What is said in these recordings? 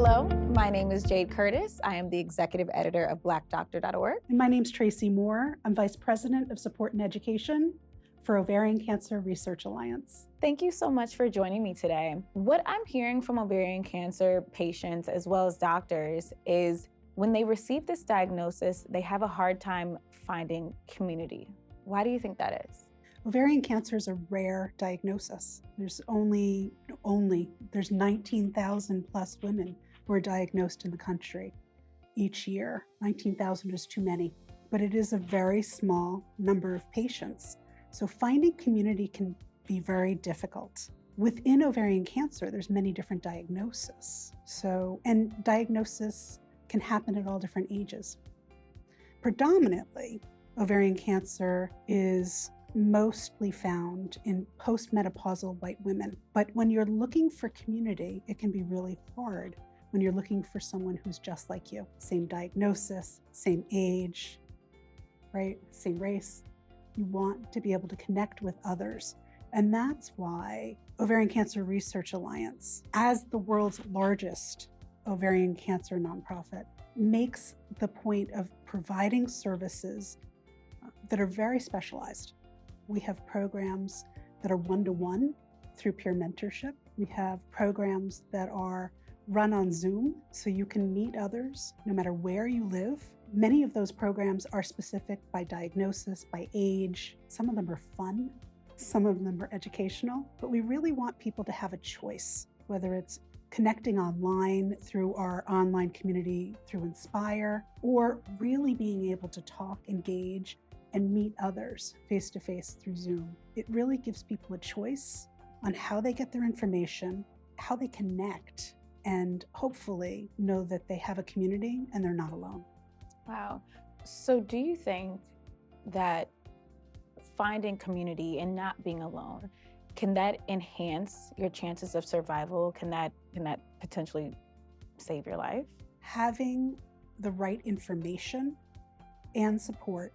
Hello, my name is Jade Curtis. I am the executive editor of blackdoctor.org. And my name's Tracy Moore. I'm Vice President of Support and Education for Ovarian Cancer Research Alliance. Thank you so much for joining me today. What I'm hearing from ovarian cancer patients as well as doctors is when they receive this diagnosis, they have a hard time finding community. Why do you think that is? Ovarian cancer is a rare diagnosis. There's 19,000 plus women who are diagnosed in the country each year. 19,000 is too many, but it is a very small number of patients. So finding community can be very difficult. Within ovarian cancer, there's many different diagnoses. And diagnosis can happen at all different ages. Predominantly, ovarian cancer is mostly found in postmenopausal white women. But when you're looking for community, it can be really hard when you're looking for someone who's just like you. Same diagnosis, same age, right? Same race. You want to be able to connect with others. And that's why Ovarian Cancer Research Alliance, as the world's largest ovarian cancer nonprofit, makes the point of providing services that are very specialized. We have programs that are one-to-one through peer mentorship. We have programs that are run on Zoom, so you can meet others no matter where you live. Many of those programs are specific by diagnosis, by age. Some of them are fun, some of them are educational, but we really want people to have a choice, whether it's connecting online through our online community through Inspire, or really being able to talk, engage, and meet others face-to-face through Zoom. It really gives people a choice on how they get their information, how they connect, and hopefully know that they have a community and they're not alone. Wow. So do you think that finding community and not being alone, can that enhance your chances of survival? Can that potentially save your life? Having the right information and support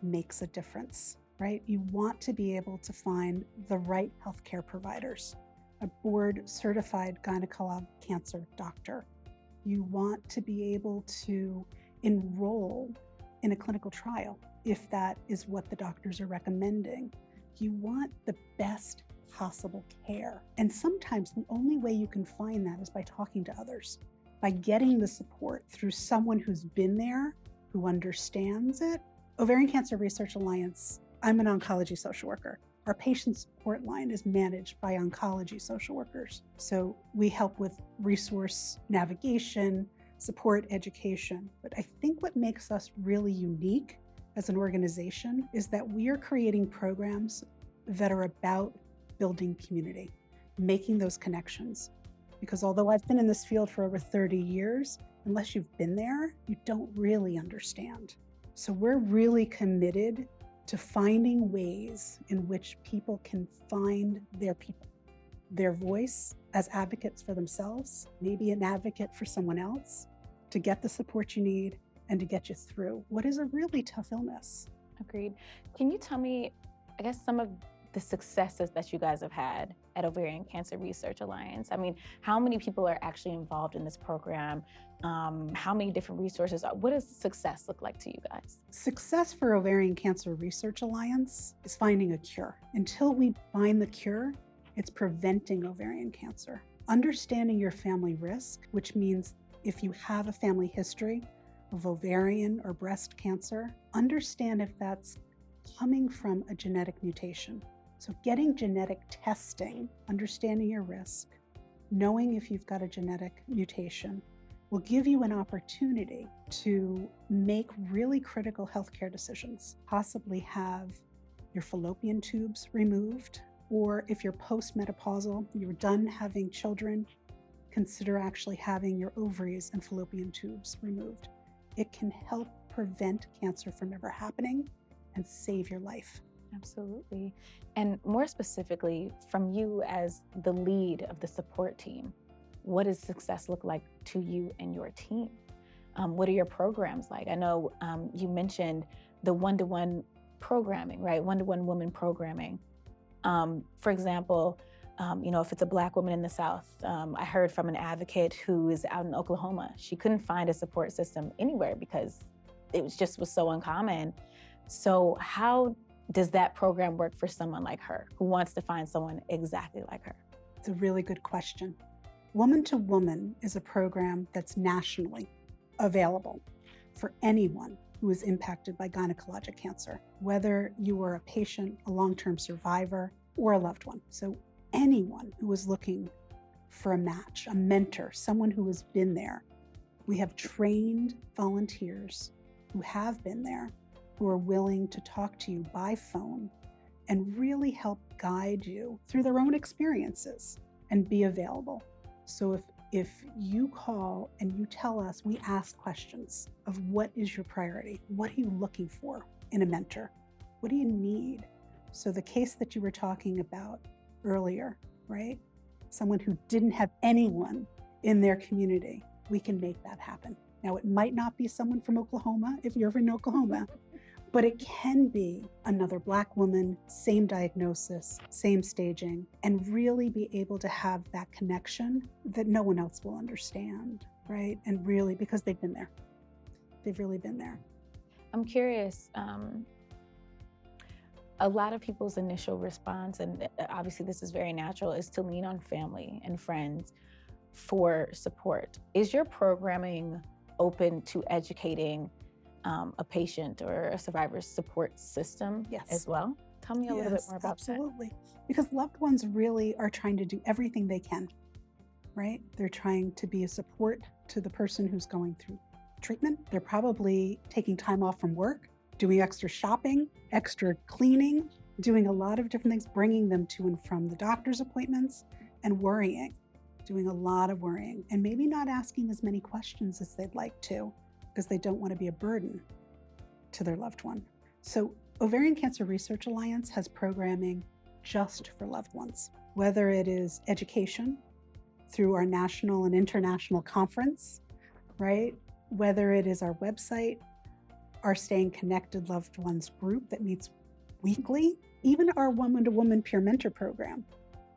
makes a difference, right? You want to be able to find the right healthcare providers, a board-certified gynecologic cancer doctor. You want to be able to enroll in a clinical trial if that is what the doctors are recommending. You want the best possible care. And sometimes the only way you can find that is by talking to others, by getting the support through someone who's been there, who understands it. Ovarian Cancer Research Alliance, I'm an oncology social worker. Our patient support line is managed by oncology social workers. So we help with resource navigation, support, education. But I think what makes us really unique as an organization is that we are creating programs that are about building community, making those connections. Because although I've been in this field for over 30 years, unless you've been there, you don't really understand. So we're really committed to finding ways in which people can find their people, their voice as advocates for themselves, maybe an advocate for someone else, to get the support you need and to get you through what is a really tough illness. Agreed. Can you tell me, I guess, some of the successes that you guys have had at Ovarian Cancer Research Alliance? I mean, how many people are actually involved in this program? How many different resources? What does success look like to you guys? Success for Ovarian Cancer Research Alliance is finding a cure. Until we find the cure, it's preventing ovarian cancer. Understanding your family risk, which means if you have a family history of ovarian or breast cancer, understand if that's coming from a genetic mutation. So getting genetic testing, understanding your risk, knowing if you've got a genetic mutation, will give you an opportunity to make really critical healthcare decisions, possibly have your fallopian tubes removed, or if you're postmenopausal, you're done having children, consider actually having your ovaries and fallopian tubes removed. It can help prevent cancer from ever happening and save your life. Absolutely. And more specifically, from you as the lead of the support team, what does success look like to you and your team? What are your programs like? I know you mentioned the one-to-one programming, right? One-to-one woman programming. For example, If it's a Black woman in the South. I heard from an advocate who is out in Oklahoma. She couldn't find a support system anywhere because it was so uncommon. So how does that program work for someone like her who wants to find someone exactly like her? It's a really good question. Woman to Woman is a program that's nationally available for anyone who is impacted by gynecologic cancer, whether you are a patient, a long-term survivor, or a loved one. So anyone who is looking for a match, a mentor, someone who has been there. We have trained volunteers who have been there, who are willing to talk to you by phone and really help guide you through their own experiences and be available. So if you call and you tell us, we ask questions of what is your priority? What are you looking for in a mentor? What do you need? So the case that you were talking about earlier, right? Someone who didn't have anyone in their community, we can make that happen. Now, it might not be someone from Oklahoma, if you're in Oklahoma, but it can be another Black woman, same diagnosis, same staging, and really be able to have that connection that no one else will understand, right? And really, because they've been there. They've really been there. I'm curious, a lot of people's initial response, and obviously this is very natural, is to lean on family and friends for support. Is your programming open to educating a patient or a survivor's support system as well? Tell me a little bit more about that. Absolutely. Because loved ones really are trying to do everything they can, right? They're trying to be a support to the person who's going through treatment. They're probably taking time off from work, doing extra shopping, extra cleaning, doing a lot of different things, bringing them to and from the doctor's appointments, and worrying, doing a lot of worrying, and maybe not asking as many questions as they'd like to, because they don't want to be a burden to their loved one. So Ovarian Cancer Research Alliance has programming just for loved ones, whether it is education through our national and international conference, right? Whether it is our website, our Staying Connected Loved Ones group that meets weekly, even our woman-to-woman peer mentor program,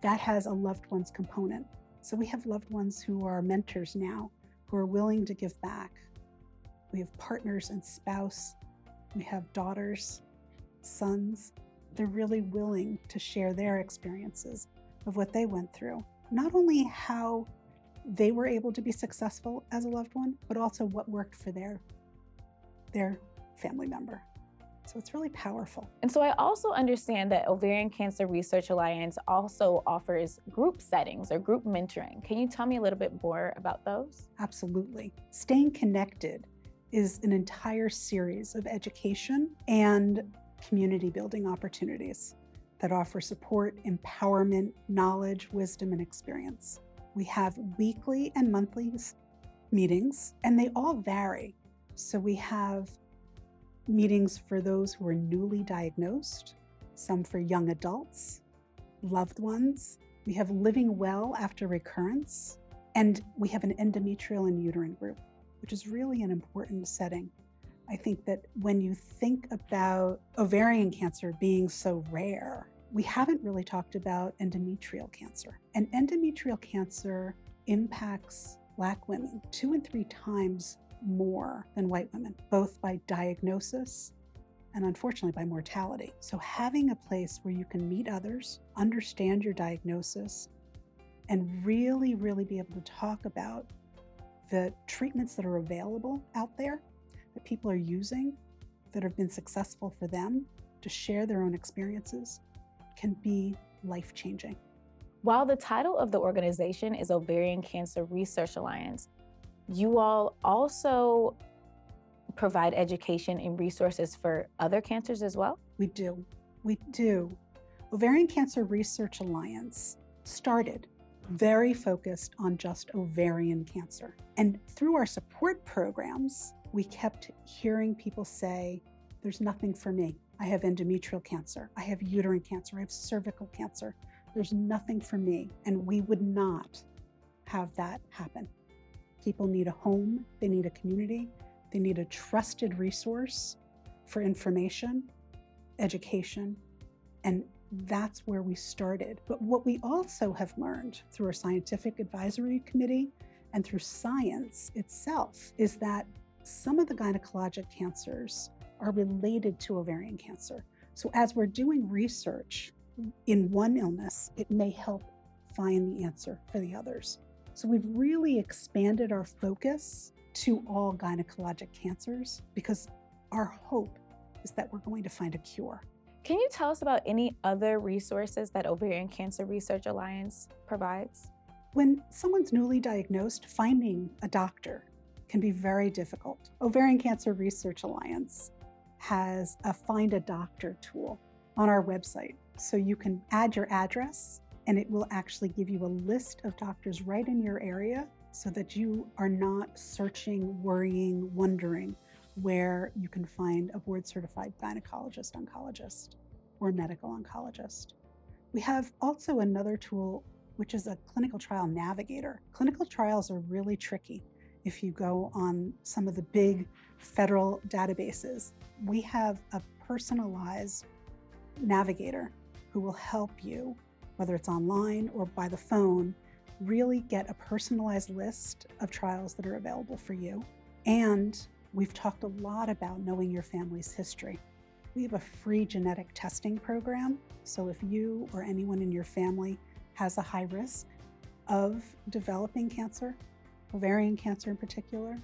that has a loved ones component. So we have loved ones who are mentors now, who are willing to give back. We have partners and spouse. We have daughters, sons. They're really willing to share their experiences of what they went through. Not only how they were able to be successful as a loved one, but also what worked for their family member. So it's really powerful. And so I also understand that Ovarian Cancer Research Alliance also offers group settings or group mentoring. Can you tell me a little bit more about those? Absolutely. Staying Connected is an entire series of education and community building opportunities that offer support, empowerment, knowledge, wisdom, and experience. We have weekly and monthly meetings, and they all vary. So we have meetings for those who are newly diagnosed, some for young adults, loved ones. We have living well after recurrence, and we have an endometrial and uterine group, which is really an important setting. I think that when you think about ovarian cancer being so rare, we haven't really talked about endometrial cancer. And endometrial cancer impacts Black women 2 and 3 times more than white women, both by diagnosis and unfortunately by mortality. So having a place where you can meet others, understand your diagnosis, and really, really be able to talk about the treatments that are available out there that people are using that have been successful for them, to share their own experiences, can be life-changing. While the title of the organization is Ovarian Cancer Research Alliance, you all also provide education and resources for other cancers as well? We do. Ovarian Cancer Research Alliance started very focused on just ovarian cancer. And through our support programs, we kept hearing people say, there's nothing for me. I have endometrial cancer. I have uterine cancer. I have cervical cancer. There's nothing for me. And we would not have that happen. People need a home. They need a community. They need a trusted resource for information, education, and that's where we started. But what we also have learned through our scientific advisory committee and through science itself is that some of the gynecologic cancers are related to ovarian cancer. So as we're doing research in one illness, it may help find the answer for the others. So we've really expanded our focus to all gynecologic cancers because our hope is that we're going to find a cure. Can you tell us about any other resources that Ovarian Cancer Research Alliance provides? When someone's newly diagnosed, finding a doctor can be very difficult. Ovarian Cancer Research Alliance has a Find a Doctor tool on our website. So you can add your address and it will actually give you a list of doctors right in your area so that you are not searching, worrying, wondering where you can find a board-certified gynecologist, oncologist, or medical oncologist. We have also another tool, which is a clinical trial navigator. Clinical trials are really tricky. If you go on some of the big federal databases, we have a personalized navigator who will help you, whether it's online or by the phone, really get a personalized list of trials that are available for you. And we've talked a lot about knowing your family's history. We have a free genetic testing program. So if you or anyone in your family has a high risk of developing cancer, ovarian cancer in particular,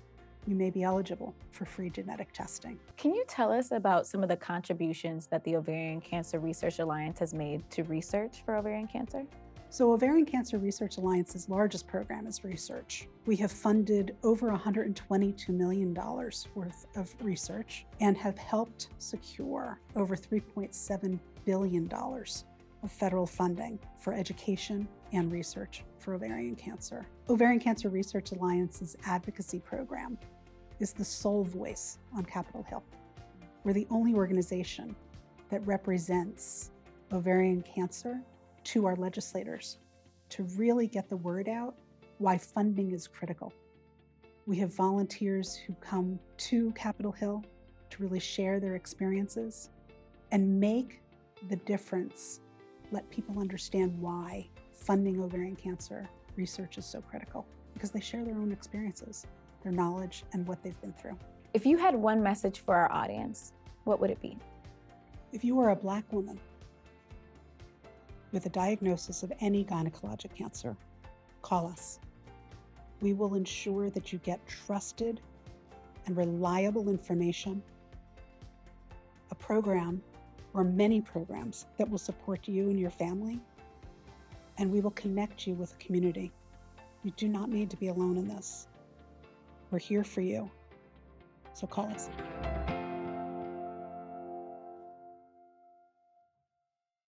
you may be eligible for free genetic testing. Can you tell us about some of the contributions that the Ovarian Cancer Research Alliance has made to research for ovarian cancer? So Ovarian Cancer Research Alliance's largest program is research. We have funded over $122 million worth of research and have helped secure over $3.7 billion of federal funding for education and research for ovarian cancer. Ovarian Cancer Research Alliance's advocacy program is the sole voice on Capitol Hill. We're the only organization that represents ovarian cancer to our legislators to really get the word out why funding is critical. We have volunteers who come to Capitol Hill to really share their experiences and make the difference, let people understand why funding ovarian cancer research is so critical, because they share their own experiences, their knowledge, and what they've been through. If you had one message for our audience, what would it be? If you are a Black woman with a diagnosis of any gynecologic cancer, call us. We will ensure that you get trusted and reliable information, a program or many programs that will support you and your family, and we will connect you with a community. You do not need to be alone in this. We're here for you, so call us.